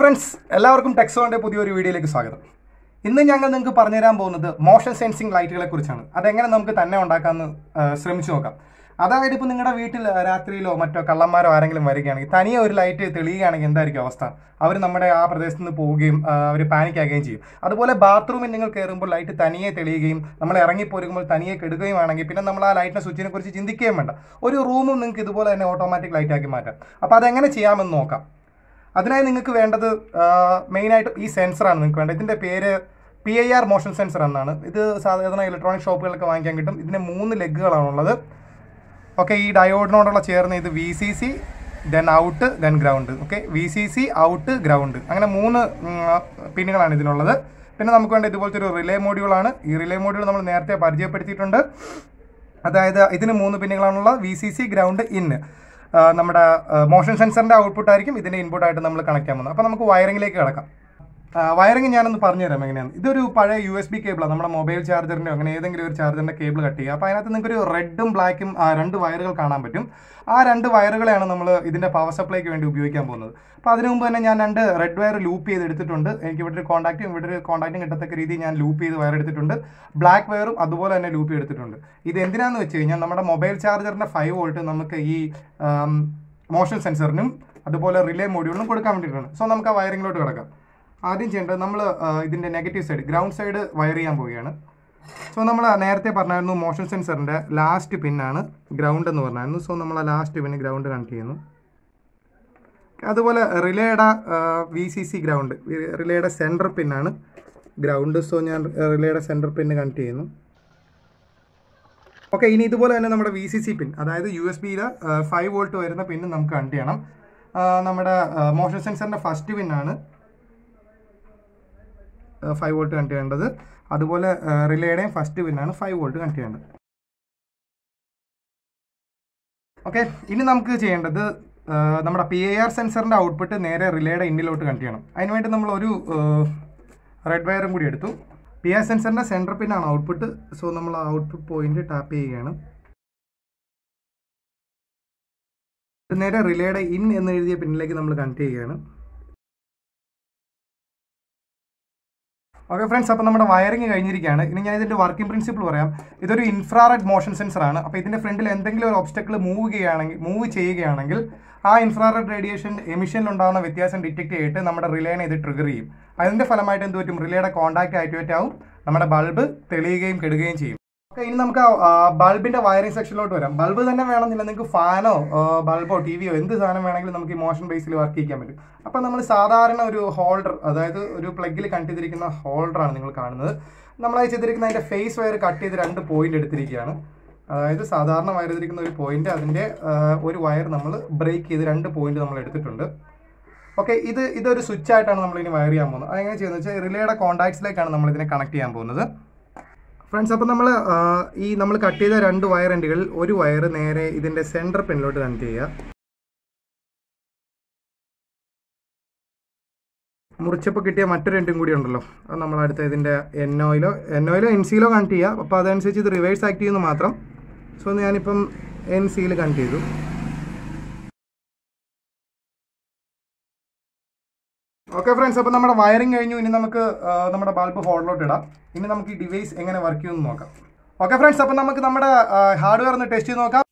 friends, എല്ലാവർക്കും ടെക്സോളിന്റെ പുതിയൊരു വീഡിയോയിലേക്ക് സ്വാഗതം. ഇന്ന് ഞങ്ങൾ നിങ്ങൾക്ക് പറഞ്ഞു തരാൻ പോകുന്നത് മോഷൻ സെൻസിംഗ് ലൈറ്റുകളെ കുറിച്ചാണ്. അതെങ്ങനെ നമുക്ക് തന്നെ ഉണ്ടാക്കാമെന്ന് ശ്രമിച്ചു നോക്കാം. അതായത് ഇപ്പോൾ നിങ്ങളുടെ വീട്ടിൽ രാത്രിയിലോ മറ്റോ കള്ളന്മാരോ ആരെങ്കിലും വരികയാണെങ്കിൽ തനിയെ ഒരു ലൈറ്റ് തെളിയുകയാണെങ്കിൽ എന്തായിരിക്കും അവസ്ഥ? അവർ നമ്മുടെ ആ പ്രദേശത്ത് നിന്ന് പോവുകയും അവർ പാനിക് ആകുകയും ചെയ്യും. അതുപോലെ ബാത്റൂമിൽ നിങ്ങൾ കയറുമ്പോൾ ലൈറ്റ് തനിയെ തെളിയുകയും നമ്മൾ ഇറങ്ങിപ്പോരുമ്പോൾ തനിയെ കെടുകയുമാണെങ്കിൽ പിന്നെ നമ്മൾ ആ ലൈറ്റിൻ്റെ സ്വിച്ചിനെ കുറിച്ച് ചിന്തിക്കുകയും വേണ്ട. ഒരു റൂമും നിങ്ങൾക്ക് ഇതുപോലെ തന്നെ ഓട്ടോമാറ്റിക് ലൈറ്റാക്കി മാറ്റാം. അപ്പോൾ അതെങ്ങനെ ചെയ്യാമെന്ന് നോക്കാം. അതിനായി നിങ്ങൾക്ക് വേണ്ടത് മെയിനായിട്ട് ഈ സെൻസറാണ് നിങ്ങൾക്ക് വേണ്ടത്. ഇതിൻ്റെ പേര് PIR മോഷൻ സെൻസർ എന്നാണ്. ഇത് സാധാരണ ഇലക്ട്രോണിക് ഷോപ്പുകളിലൊക്കെ വാങ്ങിക്കാൻ കിട്ടും. ഇതിന് 3 ലെഗുകളാണുള്ളത്. ഓക്കെ, ഈ ഡയോഡിനോടുള്ള ചേർന്ന് ഇത് VCC, then out, then ground. Okay, VCC, out, ground, അങ്ങനെ 3 പിന്നുകളാണ് ഇതിനുള്ളത്. പിന്നെ നമുക്ക് വേണ്ട ഇതുപോലത്തെ ഒരു റിലേ മോഡ്യൂളാണ്. ഈ റിലേ മോഡ്യൂൾ നമ്മൾ നേരത്തെ പരിചയപ്പെടുത്തിയിട്ടുണ്ട്. അതായത് ഇതിന് 3 പിന്നുകളാണുള്ളത്: VCC, ഗ്രൗണ്ട്, ഇൻ. നമ്മുടെ മോഷൻ സെൻസറിൻ്റെ ഔട്ട്പുട്ട് ആയിരിക്കും ഇതിൻ്റെ ഇൻപുട്ടായിട്ട് നമ്മൾ കണക്ട് ചെയ്യാൻ പോകുന്നത്. അപ്പോൾ നമുക്ക് വയറിങ്ങിലേക്ക് കിടക്കാം. വയറിങ് ഞാനൊന്ന് പറഞ്ഞുതരാം എങ്ങനെയാണ്. ഇതൊരു പഴയ USB കേബിളാണ്. നമ്മുടെ മൊബൈൽ ചാർജറിൻ്റെ അങ്ങനെ ഏതെങ്കിലും ഒരു ചാർജറിൻ്റെ കേബിൾ കട്ട് ചെയ്യുക. അപ്പോൾ അതിനകത്ത് നിങ്ങൾക്കൊരു റെഡും ബ്ലാക്കും 2 വയറുകൾ കാണാൻ പറ്റും. ആ 2 വയറുകളെയാണ് നമ്മൾ ഇതിൻ്റെ പവർ സപ്ലൈക്ക് വേണ്ടി ഉപയോഗിക്കാൻ പോകുന്നത്. അപ്പോൾ അതിനു മുമ്പ് തന്നെ ഞാൻ 2 റെഡ് വയർ ലൂപ്പ് ചെയ്ത് എടുത്തിട്ടുണ്ട്. എനിക്ക് ഇവിടെ ഒരു കോൺടാക്റ്റും കിട്ടത്തക്ക രീതിയിൽ ഞാൻ ലൂപ്പ് ചെയ്ത് വയർ എടുത്തിട്ടുണ്ട്. ബ്ലാക്ക് വയറും അതുപോലെ തന്നെ ലൂപ്പ് ചെയ്തെടുത്തിട്ടുണ്ട്. ഇത് എന്തിനാണെന്ന് വെച്ച് കഴിഞ്ഞാൽ നമ്മുടെ മൊബൈൽ ചാർജറിൻ്റെ 5 വോൾട്ട് നമുക്ക് ഈ മോഷൻ സെൻസറിനും അതുപോലെ റിലേ മോഡ്യൂളിനും കൊടുക്കാൻ വേണ്ടിയിട്ടാണ്. സോ നമുക്ക് ആ വയറിങ്ങിലോട്ട് കിടക്കാം. ആദ്യം ചെയ്യേണ്ടത് നമ്മൾ ഇതിൻ്റെ negative side, ground side wire ചെയ്യാൻ പോവുകയാണ്. സോ നമ്മൾ നേരത്തെ പറഞ്ഞായിരുന്നു മോഷൻ സെൻസറിൻ്റെ ലാസ്റ്റ് പിന്നാണ് ഗ്രൗണ്ട് എന്ന് പറഞ്ഞായിരുന്നു. സോ നമ്മൾ ആ ലാസ്റ്റ് പിന്ന് ഗ്രൗണ്ട് കണക്ട് ചെയ്യുന്നു. അതുപോലെ റിലേയുടെ VCC ഗ്രൗണ്ട്, റിലേയുടെ സെൻറ്റർ പിന്നാണ് ഗ്രൗണ്ട്. സോ ഞാൻ റിലേയുടെ സെൻറ്റർ പിന്ന് കണക്ട് ചെയ്യുന്നു. ഓക്കെ, ഇനി ഇതുപോലെ തന്നെ നമ്മുടെ VCC പിൻ, അതായത് USB-യുടെ 5 വോൾട്ട് വരുന്ന പിന്ന് നമുക്ക് കണക്ട് ചെയ്യണം. നമ്മുടെ മോഷൻ സെൻസറിൻ്റെ ഫസ്റ്റ് പിന്നാണ് 5 വോൾട്ട് കണക്ട് ചെയ്യേണ്ടത്. അതുപോലെ റിലേയുടെയും ഫസ്റ്റ് പിന്നാണ് 5 വോൾട്ട് കണക്ട് ചെയ്യേണ്ടത്. ഓക്കെ, ഇനി നമുക്ക് ചെയ്യേണ്ടത് നമ്മുടെ PIR സെൻസറിൻ്റെ ഔട്ട്പുട്ട് നേരെ റിലേയുടെ ഇന്നിലോട്ട് കണക്ട് ചെയ്യണം. അതിനുവേണ്ടി നമ്മൾ ഒരു റെഡ് വയറും കൂടി എടുത്തു. PIR സെൻസറിൻ്റെ സെൻറ്റർ പിന്നാണ് ഔട്ട്പുട്ട്. സോ നമ്മൾ ആ ഔട്ട്പുട്ട് പോയിന്റ് ടാപ്പ് ചെയ്യുകയാണ്. നേരെ റിലേയുടെ ഇൻ എന്ന് എഴുതിയ പിന്നിലേക്ക് നമ്മൾ കണക്ട് ചെയ്യുകയാണ്. ഓക്കെ ഫ്രണ്ട്സ്, അപ്പോൾ നമ്മുടെ വയറിങ് കഴിഞ്ഞിരിക്കുകയാണ്. ഇനി ഞാൻ ഇതിൻ്റെ വർക്കിംഗ് പ്രിൻസിപ്പിൾ പറയാം. ഇതൊരു ഇൻഫ്രാറെഡ് മോഷൻ സെൻസറാണ്. അപ്പോൾ ഇതിൻ്റെ ഫ്രണ്ടിൽ എന്തെങ്കിലും ഒരു ഒബ്സ്റ്റക്കിൾ മൂവ് ചെയ്യുകയാണെങ്കിൽ ആ ഇൻഫ്രാറെഡ് റേഡിയേഷൻ എമിഷനിലുണ്ടാകുന്ന വ്യത്യാസം ഡിറ്റക്ട് ചെയ്തിട്ട് നമ്മുടെ റിലേനെ ഇത് ട്രിഗർ ചെയ്യും. അതിൻ്റെ ഫലമായിട്ട് എന്ത് പറ്റും? റിലേയുടെ കോൺടാക്റ്റ് ആക്ടിവേറ്റ് ആവും, നമ്മുടെ ബൾബ് തെളിയുകയും കെടുകയും ചെയ്യും. ഓക്കെ, ഇനി നമുക്ക് ബൾബിൻ്റെ വയറിംഗ് സെക്ഷനിലോട്ട് വരാം. ബൾബ് തന്നെ വേണമെന്നില്ല, നിങ്ങൾക്ക് ഫാനോ ബൾബോ TVയോ എന്ത് സാധനം വേണമെങ്കിലും നമുക്ക് ഈ മോഷൻ ബേസിൽ വർക്ക് ചെയ്യിക്കാൻ പറ്റും. അപ്പോൾ നമ്മൾ സാധാരണ ഒരു ഹോൾഡർ, അതായത് ഒരു പ്ലഗിൽ കട്ട് ചെയ്തിരിക്കുന്ന ഹോൾഡറാണ് നിങ്ങൾ കാണുന്നത്. നമ്മളത് ചെയ്തിരിക്കുന്ന അതിൻ്റെ ഫേസ് വയർ കട്ട് ചെയ്ത് 2 പോയിന്റ് എടുത്തിരിക്കുകയാണ്. അതായത് സാധാരണ വയർ ചെയ്തിരിക്കുന്ന ഒരു പോയിന്റ്, അതിൻ്റെ ഒരു വയർ നമ്മൾ ബ്രേക്ക് ചെയ്ത് 2 പോയിന്റ് നമ്മൾ എടുത്തിട്ടുണ്ട്. ഓക്കെ, ഇതൊരു സ്വിച്ച് ആയിട്ടാണ് നമ്മളിനി വയർ ചെയ്യാൻ പോകുന്നത്. അതെങ്ങനെ ചെയ്യുന്നത് വെച്ചാൽ റിലേയുടെ കോൺടാക്ട്സിലേക്കാണ് നമ്മൾ ഇതിനെ കണക്ട് ചെയ്യാൻ പോകുന്നത്. ഫ്രണ്ട്സ്, അപ്പോൾ നമ്മൾ കട്ട് ചെയ്ത 2 വയർ എൻഡുകളിൽ ഒരു വയർ നേരെ ഇതിൻ്റെ സെൻറ്റർ പിന്നിലോട്ട് കണക്ട് ചെയ്യുക. മുറിച്ചപ്പോൾ കിട്ടിയ മറ്റൊരു എൻഡും കൂടി ഉണ്ടല്ലോ, അത് നമ്മളടുത്ത ഇതിൻ്റെ NOയിലോ NCയിലോ കണക്ട് ചെയ്യുക. അപ്പോൾ അതനുസരിച്ച് ഇത് റിവേഴ്സ് ആക്ട് ചെയ്യുന്നു മാത്രം. സോ ഞാനിപ്പം NCയിൽ കണക്ട് ചെയ്തു. ഓക്കെ ഫ്രണ്ട്സ്, അപ്പോൾ നമ്മുടെ വയറിംഗ് കഴിഞ്ഞു. ഇനി നമുക്ക് നമ്മുടെ ബൾബ് ഹോളിലോട്ട് ഇടാം. ഇനി നമുക്ക് ഈ ഡിവൈസ് എങ്ങനെ വർക്ക് ചെയ്യുമെന്ന് നോക്കാം. ഓക്കെ ഫ്രണ്ട്സ്, അപ്പോൾ നമുക്ക് നമ്മുടെ ഹാർഡ്വെയർ ഒന്ന് ടെസ്റ്റ് ചെയ്ത് നോക്കാം.